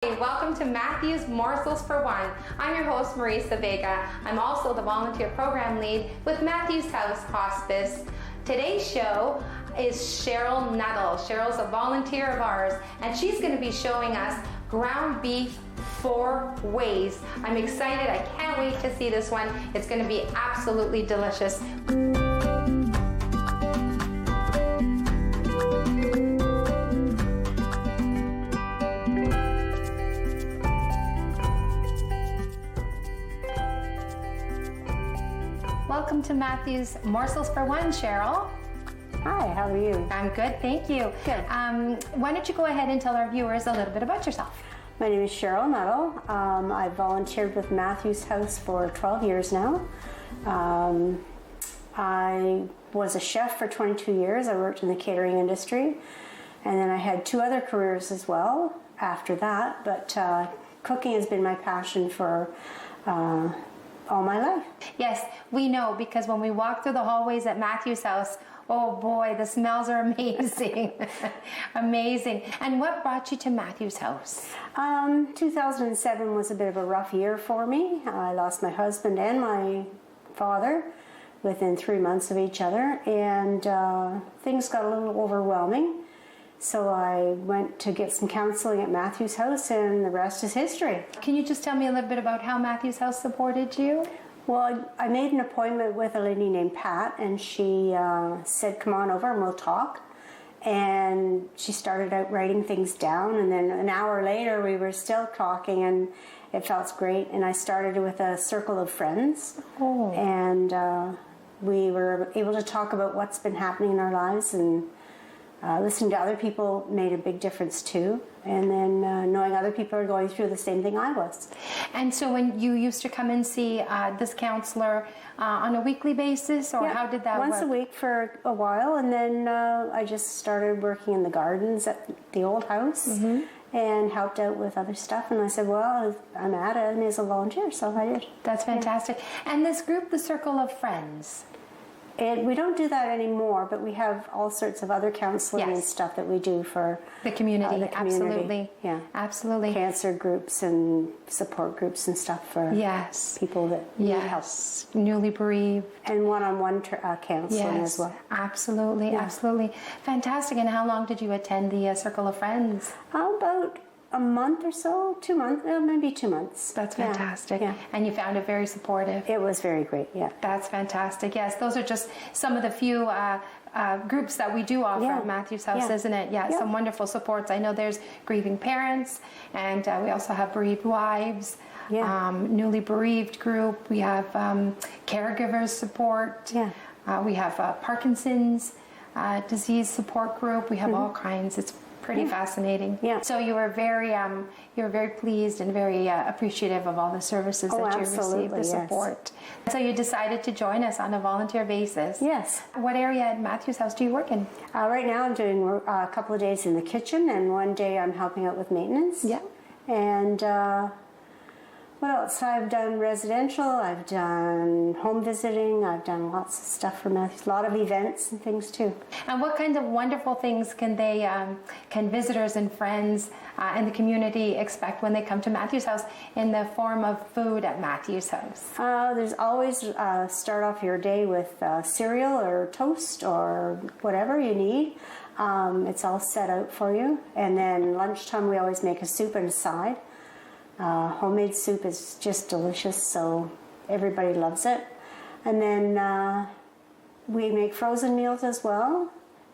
Hey, welcome to Matthew's Morsels for One. I'm your host, Marisa Vega. I'm also the volunteer program lead with Matthew's House Hospice. Today's show is Cheryl Nuttal. Cheryl's a volunteer of ours, and she's going to be showing us ground beef 4 ways. I'm excited. I can't wait to see this one. It's going to be absolutely delicious. Welcome to Matthew's Morsels for One, Cheryl. Hi, how are you? I'm good, thank you. Good. Why don't you go ahead and tell our viewers a little bit about yourself? My name is Cheryl Nuttal. I've volunteered with Matthew's House for 12 years now. I was a chef for 22 years. I worked in the catering industry. And then I had 2 other careers as well after that. But cooking has been my passion for all my life. Yes, we know, because when we walk through the hallways at Matthew's house, oh boy, the smells are amazing. Amazing. And what brought you to Matthew's house? 2007 was a bit of a rough year for me. I lost my husband and my father within 3 months of each other, and things got a little overwhelming. So I went to get some counseling at Matthew's House, and the rest is history. Can you just tell me a little bit about how Matthew's House supported you? Well, I made an appointment with a lady named Pat, and she said, come on over and we'll talk. And she started out writing things down, and then an hour later we were still talking, and it felt great. And I started with a circle of friends, and we were able to talk about what's been happening in our lives, and listening to other people made a big difference too, and then knowing other people are going through the same thing I was. And so when you used to come and see this counselor on a weekly basis, or how did that work? Once a week for a while, and then I just started working in the gardens at the old house and helped out with other stuff. And I said, well, I'm at it, and as a volunteer, so I did. That's fantastic. Yeah. And this group, the Circle of Friends? We don't do that anymore, but we have all sorts of other counseling and stuff that we do for the community. Absolutely. Yeah, absolutely. Cancer groups and support groups and stuff for people that need help. Newly bereaved. And one-on-one counseling as well. Absolutely, absolutely. Fantastic. And how long did you attend the Circle of Friends? About a month or so, 2 months, maybe 2 months. That's fantastic. Yeah. And you found it very supportive. It was very great, yeah. That's fantastic. Yes, those are just some of the few groups that we do offer at Matthew's House, isn't it? Yeah, some wonderful supports. I know there's grieving parents, and we also have bereaved wives, newly bereaved group. We have caregivers support. Yeah. We have Parkinson's disease support group. We have all kinds. It's pretty fascinating. Yeah. So you were very pleased and very appreciative of all the services that you received, the support. So you decided to join us on a volunteer basis. Yes. What area at Matthew's House do you work in? Right now I'm doing a couple of days in the kitchen, and one day I'm helping out with maintenance. Yeah. And what else? I've done residential, I've done home visiting, I've done lots of stuff for Matthew's, a lot of events and things too. And what kind of wonderful things can visitors and friends in the community expect when they come to Matthew's House in the form of food at Matthew's House? There's always start off your day with cereal or toast or whatever you need. It's all set out for you. And then lunchtime we always make a soup and a side. Homemade soup is just delicious, so everybody loves it. And then we make frozen meals as well.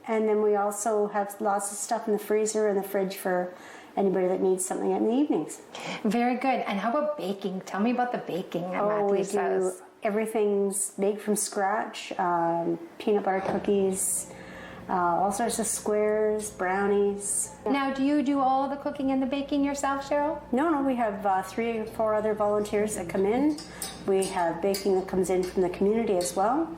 And then we also have lots of stuff in the freezer and the fridge for anybody that needs something in the evenings. Very good. And how about baking? Tell me about the baking at Matthew's House. Everything's baked from scratch, peanut butter cookies, all sorts of squares, brownies. Now, do you do all the cooking and the baking yourself, Cheryl? No, we have 3 or 4 other volunteers that come in. We have baking that comes in from the community as well.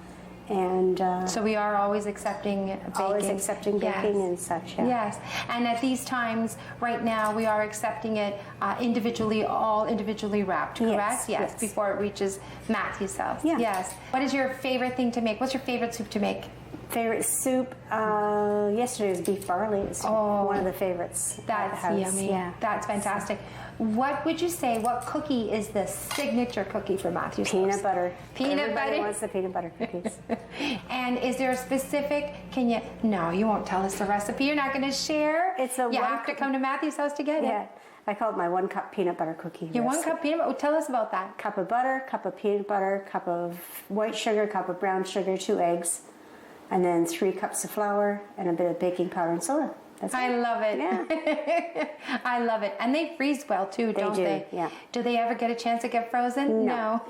And so we are always accepting baking. Always accepting baking and such, Yes, and at these times, right now, we are accepting it all individually wrapped, correct? Yes, before it reaches Matthew's house. Yes. What is your favorite thing to make? What's your favorite soup to make? Favorite soup? Yesterday was beef barley. It's one of the favorites. That's yummy. Yeah. That's fantastic. What would you say, what cookie is the signature cookie for Matthew's Peanut House? butter. Peanut Everybody butter? wants the peanut butter cookies. And is there a specific, no, you won't tell us the recipe. You're not going to share? You have to come to Matthew's house to get it. Yeah. I call it my 1 cup peanut butter cookie. Your 1 cup peanut butter? Tell us about that. Cup of butter, cup of peanut butter, cup of white sugar, cup of brown sugar, 2 eggs, and then 3 cups of flour and a bit of baking powder and soda. I love it. Yeah. I love it. And they freeze well too, don't they? Yeah. Do they ever get a chance to get frozen? No.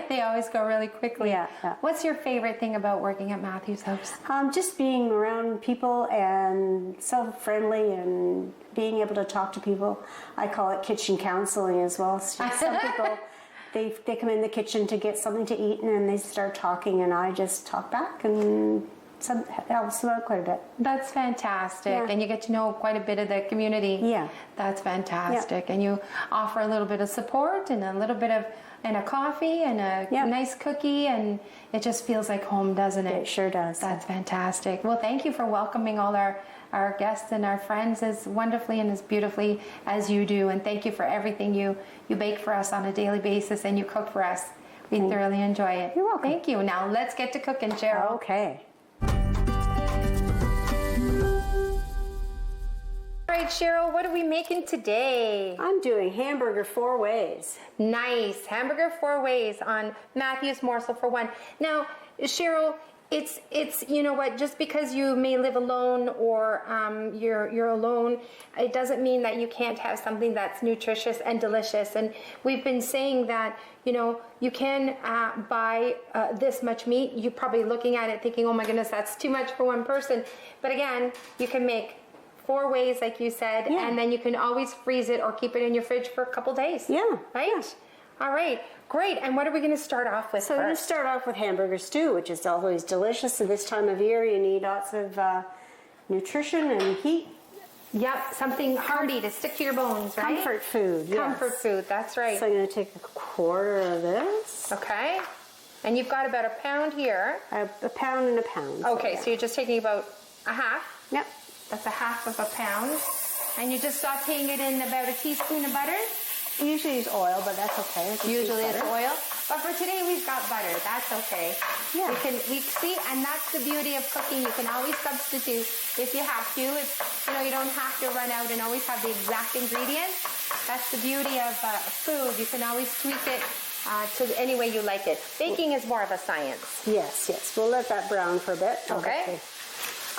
They always go really quickly. Yeah. What's your favorite thing about working at Matthew's House? Just being around people and so friendly and being able to talk to people. I call it kitchen counseling as well. Some people, they come in the kitchen to get something to eat and then they start talking and I just talk back and it helps them out quite a bit. That's fantastic. Yeah. And you get to know quite a bit of the community. Yeah. That's fantastic. Yeah. And you offer a little bit of support and a little bit of a coffee and a nice cookie, and it just feels like home, doesn't it? It sure does. That's fantastic. Well, thank you for welcoming all our guests and our friends as wonderfully and as beautifully as you do. And thank you for everything you bake for us on a daily basis and you cook for us. We thoroughly enjoy it. You're welcome. Thank you. Now let's get to cooking, Cheryl. Okay. All right, Cheryl, what are we making today? I'm doing hamburger 4 ways. Nice. Hamburger 4 ways on Matthew's Morsel for One. Now, Cheryl, it's you know what, just because you may live alone or you're alone, it doesn't mean that you can't have something that's nutritious and delicious. And we've been saying that, you can buy this much meat. You're probably looking at it thinking, oh my goodness, that's too much for one person. But again, you can make 4 ways, like you said, and then you can always freeze it or keep it in your fridge for a couple days. Yeah. Right? Yeah. All right. Great. And what are we going to start off with So we're going to start off with hamburger stew, which is always delicious. At this time of year, you need lots of nutrition and heat. Yep. Something hearty to stick to your bones, right? Comfort food, yes. Comfort food. That's right. So I'm going to take a quarter of this. Okay. And you've got about a pound here. A pound and a pound. Okay. So you're just taking about a half. Yep. That's a half of a pound. And you're just sauteing it in about a teaspoon of butter? We usually use oil, but that's okay. Usually it's oil. But for today we've got butter. That's okay. Yeah. We see, and that's the beauty of cooking. You can always substitute if you have to. If you don't have to run out and always have the exact ingredients. That's the beauty of food. You can always tweak it to any way you like it. Baking is more of a science. Yes. We'll let that brown for a bit. Okay.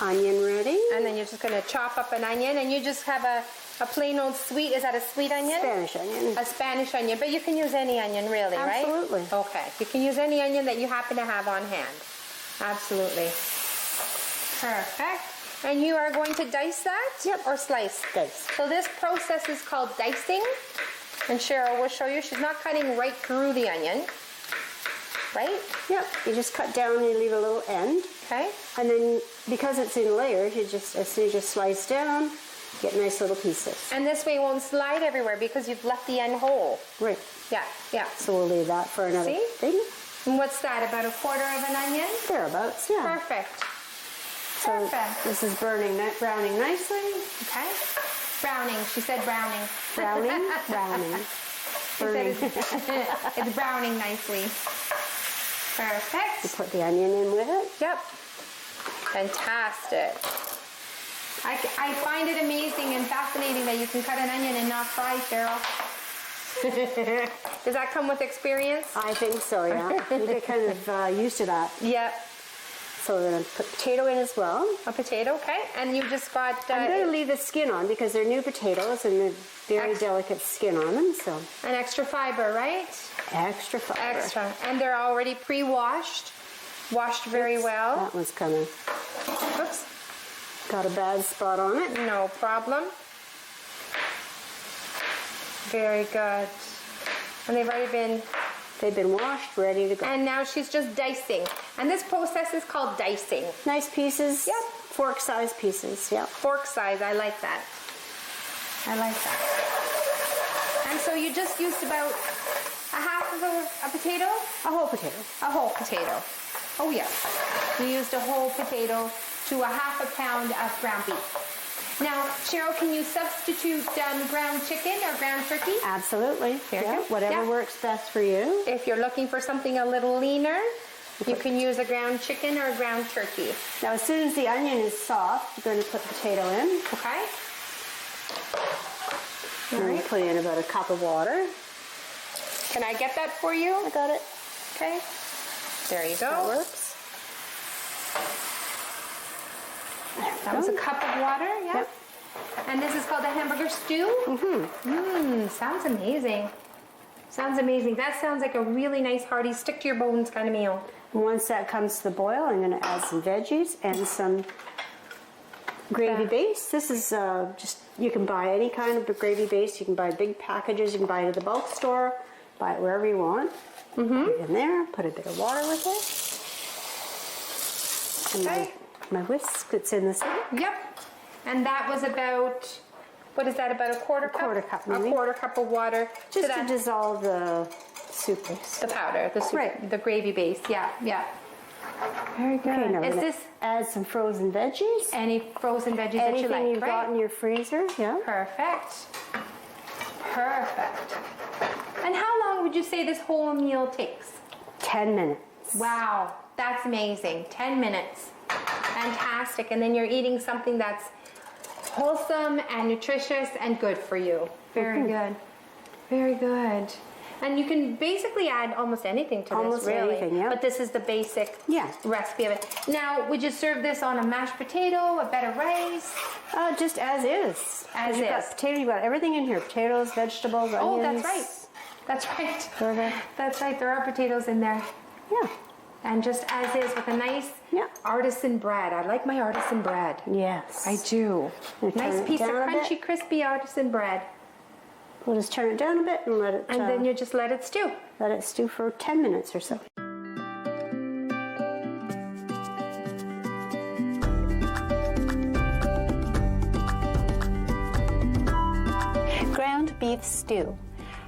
Onion ready. And then you're just going to chop up an onion, and you just have a plain old sweet. Is that a sweet onion? Spanish onion. A Spanish onion, but you can use any onion, really, right? Absolutely. Okay, you can use any onion that you happen to have on hand. Absolutely. Perfect. And you are going to dice that? Yep. Or slice? Dice. So this process is called dicing, and Cheryl will show you. She's not cutting right through the onion, right? Yep. You just cut down and you leave a little end. Okay. And then, because it's in layers, as soon as you slice down, get nice little pieces. And this way it won't slide everywhere because you've left the end whole. Right. Yeah. So we'll leave that for another thing. And what's that, about a quarter of an onion? Thereabouts, yeah. Perfect. So this is browning nicely. Okay. Browning. She said browning. Browning. Burning. It's browning nicely. Perfect. You put the onion in with it. Yep. Fantastic. I find it amazing and fascinating that you can cut an onion and not fry, Cheryl. Does that come with experience? I think so, yeah. You get kind of used to that. Yep. So we're going to put potato in as well. A potato, okay. And you just got... I'm going to leave the skin on because they're new potatoes and they're very delicate skin on them. So an extra fiber, right? Extra fiber. Extra. And they're already pre-washed. Washed very well. That one's kind of... Oops. Got a bad spot on it. No problem. Very good. And they've been washed, ready to go. And now she's just dicing. And this process is called dicing. Nice pieces. Yep. Fork-sized pieces, yep. Fork size, I like that. And so you just used about a half of a potato? A whole potato. A whole potato. Oh yeah. We used a whole potato to a half a pound of ground beef. Now, Cheryl, can you substitute ground chicken or ground turkey? Absolutely. Yeah, whatever works best for you. If you're looking for something a little leaner, you can use a ground chicken or a ground turkey. Now, as soon as the onion is soft, you're going to put the potato in. Okay. All right. Put in about a cup of water. Can I get that for you? I got it. Okay. There you go. That works. That was a cup of water, yeah. Yep. And this is called a hamburger stew? Sounds amazing. Sounds amazing. That sounds like a really nice, hearty, stick-to-your-bones kind of meal. Once that comes to the boil, I'm going to add some veggies and some gravy base. This is just, you can buy any kind of gravy base. You can buy big packages. You can buy it at the bulk store. Buy it wherever you want. Put it in there. Put a bit of water with it. And my whisk that's in the center. Yep. And that was about, what is that, about a quarter cup? A quarter cup, maybe. A quarter cup of water. Just to dissolve the soup base. The powder, the soup, Right. the gravy base. Yeah, yeah. Very good. Okay, now is this add some frozen veggies? any frozen veggies that you like, Anything you've right? got in your freezer, yeah. Perfect. Perfect. And how long would you say this whole meal takes? 10 minutes. Wow, that's amazing. 10 minutes. Fantastic. And then you're eating something that's wholesome and nutritious and good for you. Very good. Very good. And you can basically add almost anything to Almost this, really. anything, yeah. But this is the basic Yeah. recipe of it. Now, would you serve this on a mashed potato, a bed of rice? Just as is. As you've got is. potato, you've got everything in here. Potatoes, vegetables, onions. Oh, that's right. That's right. Perfect. That's right. There are potatoes in there. Yeah. And just as is with a nice artisan bread. I like my artisan bread. Yes. I do. Nice piece of crunchy, crispy artisan bread. We'll just turn it down a bit and let it... And then you just let it stew. Let it stew for 10 minutes or so. Ground beef stew.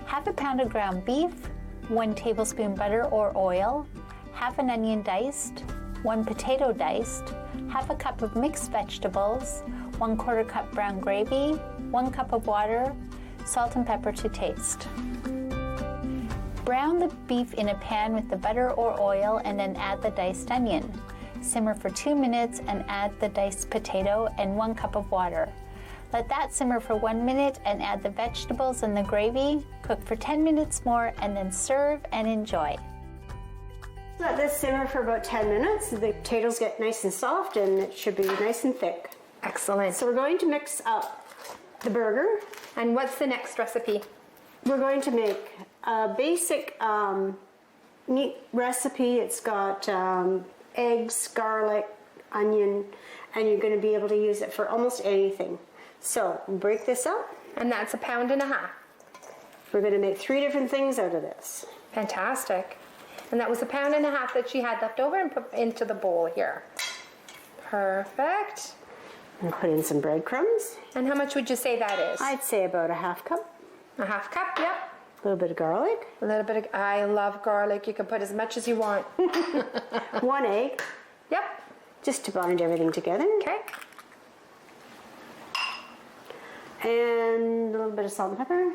Half a pound of ground beef, 1 tablespoon butter or oil, half an onion diced, 1 potato diced, half a cup of mixed vegetables, 1/4 cup brown gravy, 1 cup of water, salt and pepper to taste. Brown the beef in a pan with the butter or oil and then add the diced onion. Simmer for 2 minutes and add the diced potato and 1 cup of water. Let that simmer for 1 minute and add the vegetables and the gravy. Cook for 10 minutes more and then serve and enjoy. Let this simmer for about 10 minutes. The potatoes get nice and soft and it should be nice and thick. Excellent. So we're going to mix up the burger. And what's the next recipe? We're going to make a basic meat recipe. It's got eggs, garlic, onion, and you're going to be able to use it for almost anything. So break this up. And that's 1.5 pounds. We're going to make 3 different things out of this. Fantastic. And that was 1.5 pounds that she had left over and put into the bowl here. Perfect. And put in some breadcrumbs. And how much would you say that is? I'd say about a half cup. A half cup, yep. A little bit of garlic. A little bit of, I love garlic. You can put as much as you want. 1 egg. Yep. Just to bind everything together. Okay. And a little bit of salt and pepper.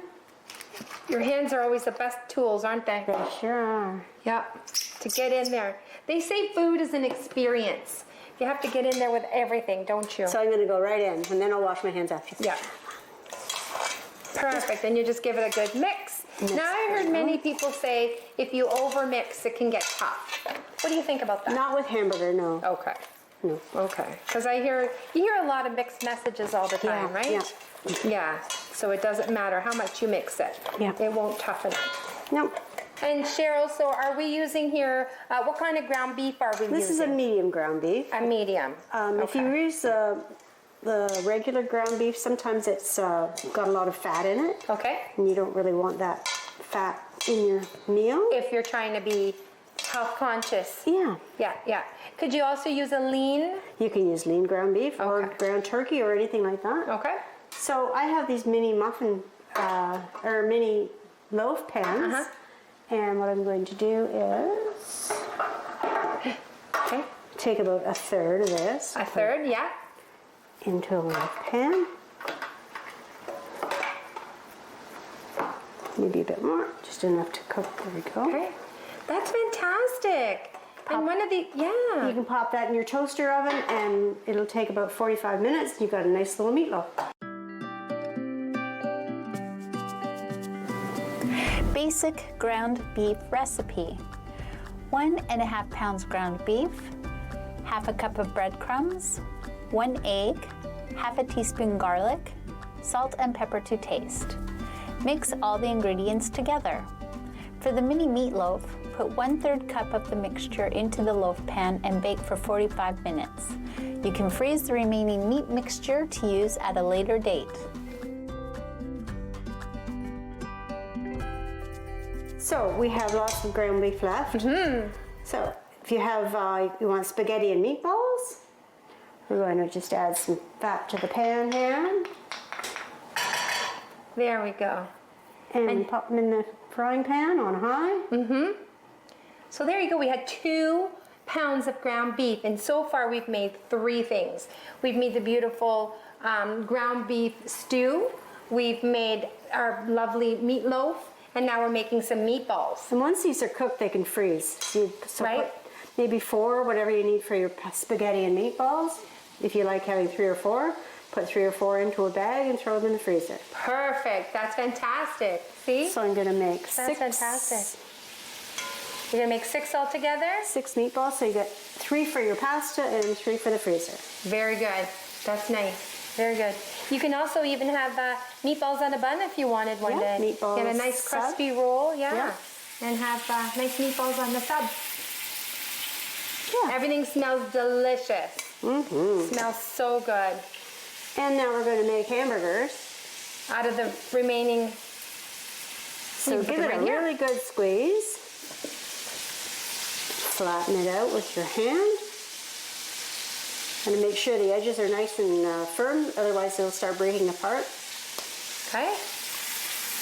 Your hands are always the best tools, aren't they? They sure are. Yep. To get in there. They say food is an experience. You have to get in there with everything, don't you? So I'm going to go right in, and then I'll wash my hands after. Yeah. Perfect. Then you just give it a good mix. Now, I heard many people say if you overmix, it can get tough. What do you think about that? Not with hamburger, no. Okay. No. Okay. Because you hear a lot of mixed messages all the time, Yeah, right? yeah. Yeah. So it doesn't matter how much you mix it. Yeah. It won't toughen it. Nope. And Cheryl, so are we using here, what kind of ground beef are we using? This is a medium ground beef. A medium. If you use the regular ground beef, sometimes it's got a lot of fat in it. Okay. And you don't really want that fat in your meal. If you're trying to be health conscious. Yeah. Yeah, yeah. Could you also use a lean? You can use lean ground beef or Okay. ground turkey or anything like that. Okay. So I have these mini muffin or mini loaf pans. And what I'm going to do is take about a third of this. A third, yeah. Into a little pan. Maybe a bit more, just enough to cook. There we go. Okay. That's fantastic. And one of the, yeah. You can pop that in your toaster oven and it'll take about 45 minutes. You've got a nice little meatloaf. Basic ground beef recipe. 1.5 pounds ground beef, half a cup of breadcrumbs, 1 egg, half a teaspoon garlic, salt and pepper to taste. Mix all the ingredients together. For the mini meatloaf, put 1/3 cup of the mixture into the loaf pan and bake for 45 minutes. You can freeze the remaining meat mixture to use at a later date. So we have lots of ground beef left. So if you have, you want spaghetti and meatballs, we're going to just add some fat to the pan here. There we go. And pop them in the frying pan on high. So there you go. We had 2 pounds of ground beef, and so far we've made 3 things. We've made the beautiful ground beef stew. We've made our lovely meatloaf, and now we're making some meatballs. And once these are cooked, they can freeze. So Right. put maybe 4, whatever you need for your spaghetti and meatballs. If you like having 3 or 4, put 3 or 4 into a bag and throw them in the freezer. Perfect. That's fantastic. See? So I'm going to make That's fantastic. You're going to make 6 altogether? 6 meatballs, so you get 3 for your pasta and 3 for the freezer. Very good. That's nice. Very good. You can also even have meatballs on a bun if you wanted one Yeah, day. meatballs Get a nice sub. crispy roll, Yeah. and have nice meatballs on the sub. Yeah. Everything smells delicious. Smells so good. And now we're going to make hamburgers. Out of the remaining, So put give them it a right here. really good squeeze. Flatten it out with your hand. And make sure the edges are nice and firm, otherwise they'll start breaking apart. okay?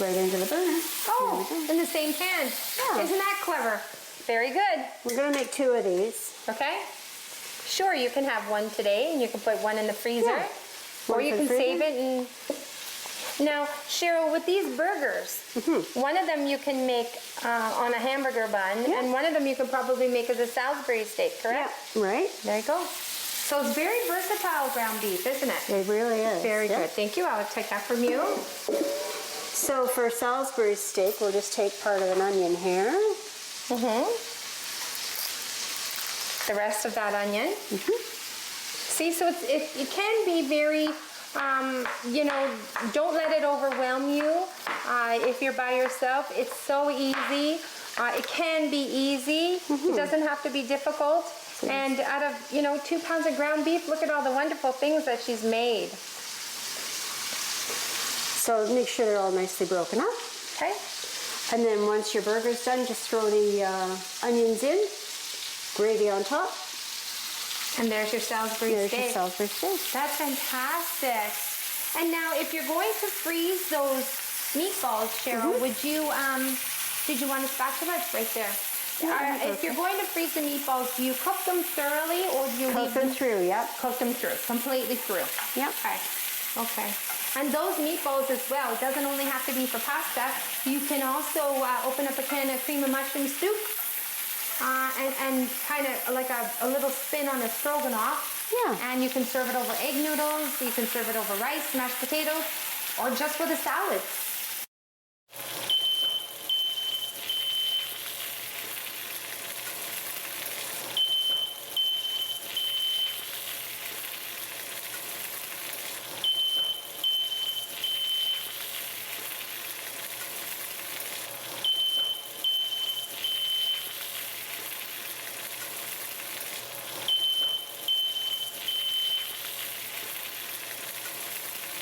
Right into the burner. Oh, There we go. in the same pan. Yeah. Isn't that clever? Very good. We're going to make 2 of these. Okay? Sure, you can have one today, and you can put one in the freezer. Yeah. Or One you for can the freezer. save it and... Now, Cheryl, with these burgers, one of them you can make on a hamburger bun, Yeah. and one of them you can probably make as a Salisbury steak, correct? Yeah, right? There you go. So it's very versatile ground beef, isn't it? It really is. Very Yeah. good. Thank you. I'll take that from you. So for Salisbury steak, we'll just take part of an onion here. The rest of that onion. See, so it can be very, you know, don't let it overwhelm you. If you're by yourself, it's so easy. It can be easy. It doesn't have to be difficult. And out of, 2 pounds of ground beef, look at all the wonderful things that she's made. So make sure they're all nicely broken up. Okay? And then once your burger's done, just throw the onions in, gravy on top. And there's your Salisbury There's steak. your Salisbury steak. That's fantastic. And now, if you're going to freeze those meatballs, Cheryl, would you, did you want a spatula? It's right there. Yeah, If you're going to freeze the meatballs, do you cook them thoroughly, or do you Cook leave them through, yep. Cook them through, completely through. Yep. Okay. Okay. And those meatballs as well, it doesn't only have to be for pasta. You can also open up a can of cream of mushroom soup and kind of like a little spin on a stroganoff. Yeah. And you can serve it over egg noodles, you can serve it over rice, mashed potatoes, or just with a salad.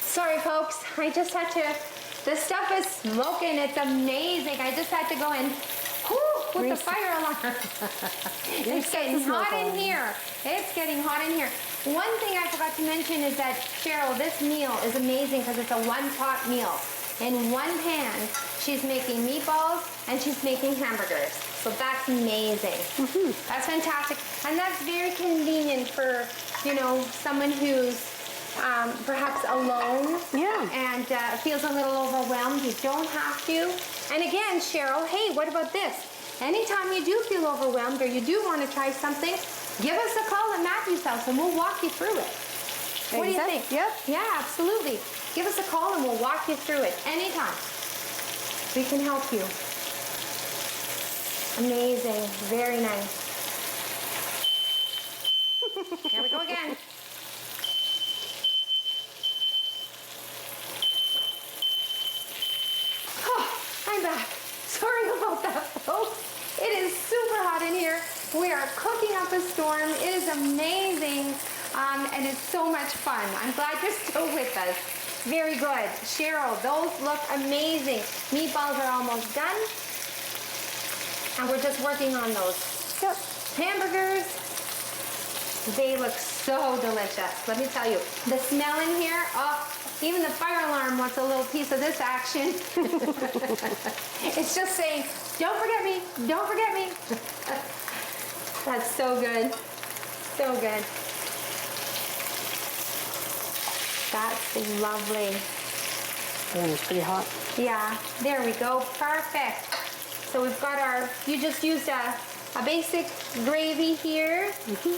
Sorry folks, I just had to, this stuff is smoking, it's amazing. I just had to go in with the fire alarm. It's getting hot in here. It's getting hot in here. One thing I forgot to mention is that, Cheryl, this meal is amazing because it's a one-pot meal. In one pan, she's making meatballs, and she's making hamburgers. So that's amazing. That's fantastic. And that's very convenient for, you know, someone who's perhaps alone and feels a little overwhelmed. You don't have to. And again, Cheryl, hey, what about this? Anytime you do feel overwhelmed or you do want to try something, give us a call at Matthew's house and we'll walk you through it. What do you think? Yep. Yeah, absolutely. Give us a call and we'll walk you through it anytime. We can help you. Amazing. Very nice. Here we go again. Oh, I'm back. Sorry about that, folks. It is super hot in here. We are cooking up a storm. It is amazing, and it's so much fun. I'm glad you're still with us. Very good. Cheryl, those look amazing. Meatballs are almost done, and we're just working on those. Yep. Hamburgers, they look so delicious. Let me tell you, the smell in here, oh, even the fire alarm wants a little piece of this action. It's just saying, don't forget me, don't forget me. That's so good, so good. That's lovely. Oh, it's pretty hot. Yeah, there we go, perfect. So we've got our, you just used a basic gravy here.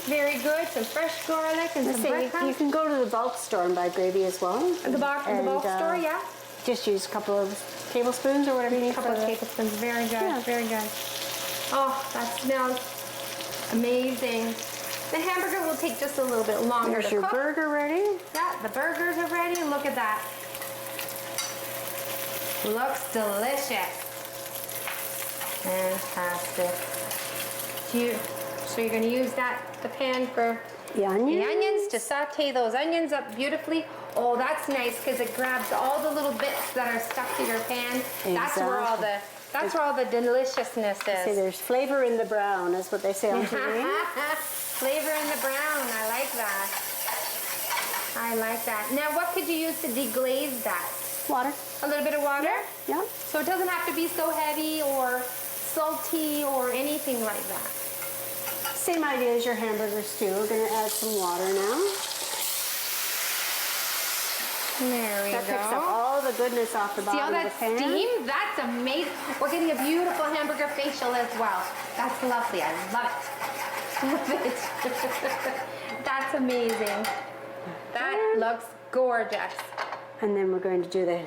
Very good, some fresh garlic and some breadcrumbs. You can go to the bulk store and buy gravy as well. The bulk store, yeah. Just use a couple of tablespoons or whatever you need. A couple of tablespoons, very good, very good. Oh, that smells amazing. The hamburger will take just a little bit longer to cook. There's your burger ready. Yeah, the burgers are ready. Look at that. Looks delicious. Fantastic. So you're going to use the pan for The onions. the onions to saute those onions up beautifully. Oh, that's nice because it grabs all the little bits that are stuck to your pan. That's where all the deliciousness is. See, there's flavor in the brown, is what they say on TV. Flavor in the brown. I like that. I like that. Now, what could you use to deglaze that? Water. A little bit of water? Yeah. So it doesn't have to be so heavy or salty or anything like that. Same idea as your hamburger stew. We're going to add some water now. There we go. That picks up all the goodness off the bottom of the pan. See all that steam? That's amazing. We're getting a beautiful hamburger facial as well. That's lovely. I love it. Love it. That's amazing. That looks gorgeous. And then we're going to do the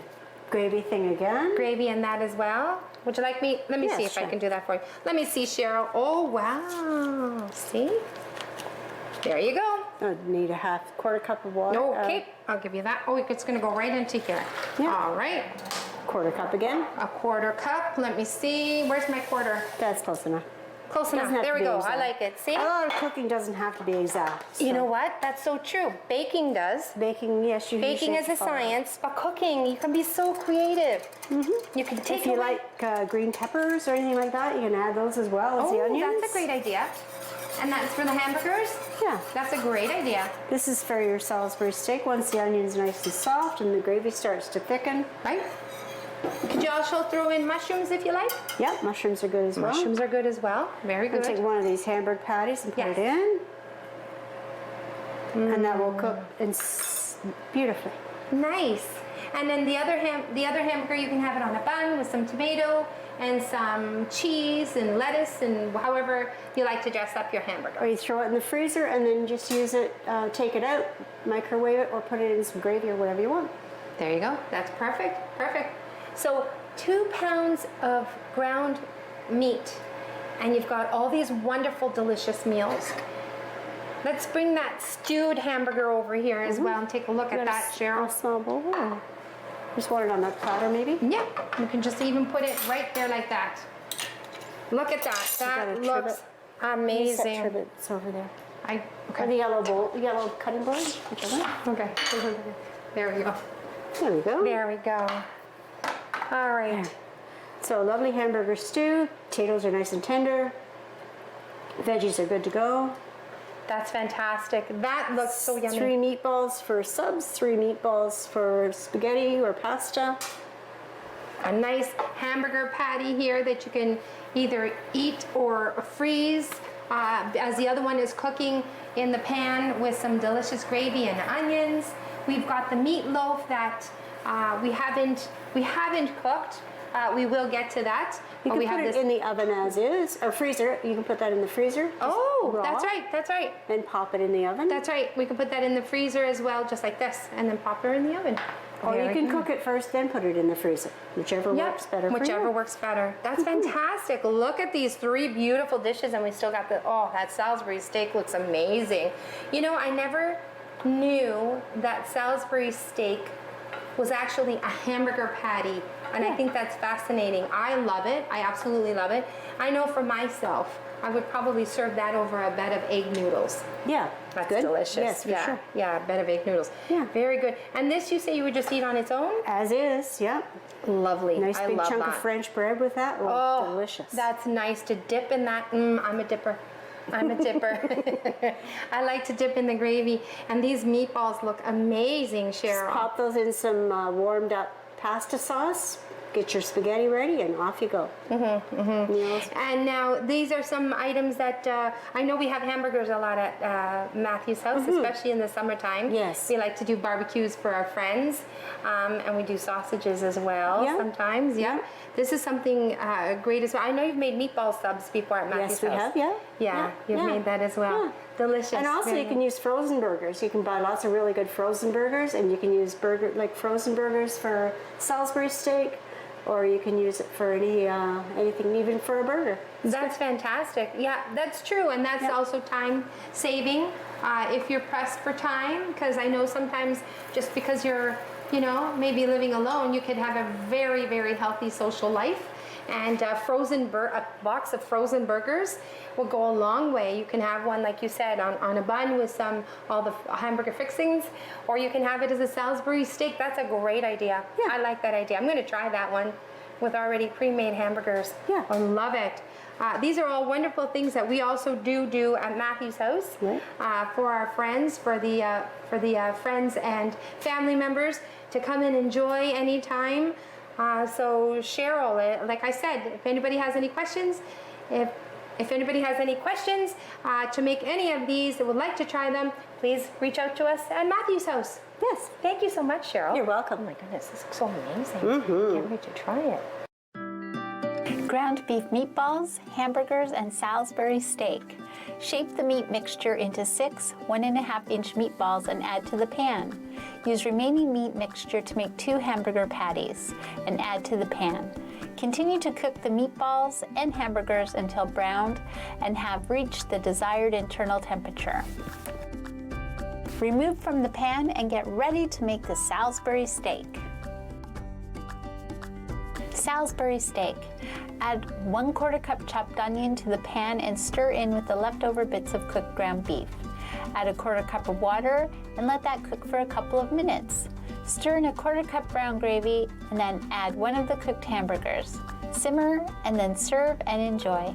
gravy thing again. Gravy in that as well. Would you like me? Let me see if I can do that for you. Let me see, Cheryl. Oh, wow. See? There you go. I need a quarter cup of water. Okay, I'll give you that. Oh, it's going to go right into here. Yeah. All right. Quarter cup again. A quarter cup. Let me see. Where's my quarter? That's close enough. Close enough. There we go. I like it. See? A lot of cooking doesn't have to be exact. You know what? That's so true. Baking does. Baking, yes, you Baking is a science, but cooking, you can be so creative. You can take If you like green peppers or anything like that, you can add those as well as the onions. That's a great idea. And that's for the hamburgers? Yeah. That's a great idea. This is for your Salisbury steak. Once the onion's nice and soft and the gravy starts to thicken. Right? Could you also throw in mushrooms if you like? Yeah, mushrooms are good as well. Mushrooms are good as well. Very good. Take one of these Hamburg patties and put it in. And that will cook beautifully. Nice. And then the other hamburger, you can have it on a bun with some tomato and some cheese and lettuce and however you like to dress up your hamburger. Or you throw it in the freezer and then just use it, take it out, microwave it, or put it in some gravy or whatever you want. There you go. That's perfect. Perfect. So 2 pounds of ground meat, and you've got all these wonderful, delicious meals. Let's bring that stewed hamburger over here as well and take a look at that, Cheryl. A small bowl. Just want it on that platter, maybe? Yeah, you can just even put it right there like that. Look at that. That looks amazing. It's over there. Okay. Or the yellow cutting board. Okay. There we go. There we go. There we go. All right. So a lovely hamburger stew. Potatoes are nice and tender. Veggies are good to go. That's fantastic. That looks so yummy. 3 meatballs for subs, 3 meatballs for spaghetti or pasta. a nice hamburger patty here that you can either eat or freeze as the other one is cooking in the pan with some delicious gravy and onions. We've got the meatloaf that we haven't cooked. We will get to that. You but can we put have it this in the oven as is, or freezer. You can put that in the freezer. Oh, raw, that's right. Then pop it in the oven. That's right. We can put that in the freezer as well, just like this, and then pop her in the oven. Or you can cook it first, then put it in the freezer. Whichever works better for you. Whichever works better. That's fantastic. Look at these 3 beautiful dishes, and we still got that Salisbury steak looks amazing. You know, I never knew that Salisbury steak was actually a hamburger patty, and I think that's fascinating. I love it. I absolutely love it. I know for myself, I would probably serve that over a bed of egg noodles. Yeah, That's good. delicious. Yes, for sure. Yeah, a bed of egg noodles. Yeah. Very good. And this you say you would just eat on its own? As is, yeah. Lovely. Nice I big love chunk that. of French bread with that. Oh, delicious. That's nice to dip in that. I'm a dipper. I'm a dipper. I like to dip in the gravy. And these meatballs look amazing, Cheryl. Just pop those in some warmed up pasta sauce. Get your spaghetti ready and off you go. Meals. And now these are some items that I know we have hamburgers a lot at Matthew's house, especially in the summertime. Yes. We like to do barbecues for our friends, and we do sausages as well sometimes. Yeah. This is something great as well. I know you've made meatball subs before at Matthew's Yes, we house. have, Yeah, you've made that as well. Yeah. Delicious. And also you can use frozen burgers. You can buy lots of really good frozen burgers, and you can use frozen burgers for Salisbury steak, or you can use it for anything, even for a burger. That's fantastic. Yeah, that's true. And that's also time saving if you're pressed for time, because I know sometimes just because you're, maybe living alone, you could have a very, very healthy social life. And a box of frozen burgers will go a long way. You can have one, like you said, on a bun with all the hamburger fixings, or you can have it as a Salisbury steak. That's a great idea. Yeah. I like that idea. I'm going to try that one with already pre-made hamburgers. Yeah. I love it. These are all wonderful things that we also do at Matthew's house for our friends, for the friends and family members to come and enjoy anytime. So Cheryl, like I said, if anybody has any questions, if anybody has any questions to make any of these that would like to try them, please reach out to us at Matthew's house. Yes. Thank you so much, Cheryl. You're welcome. Oh my goodness, this looks so amazing. Can't wait to try it. Ground beef meatballs, hamburgers, and Salisbury steak. Shape the meat mixture into 6 1.5-inch meatballs and add to the pan. Use remaining meat mixture to make 2 hamburger patties and add to the pan. Continue to cook the meatballs and hamburgers until browned and have reached the desired internal temperature. Remove from the pan and get ready to make the Salisbury steak. Salisbury steak. Add 1/4 cup chopped onion to the pan and stir in with the leftover bits of cooked ground beef. Add 1/4 cup of water and let that cook for a couple of minutes. Stir in 1/4 cup brown gravy and then add one of the cooked hamburgers. Simmer and then serve and enjoy.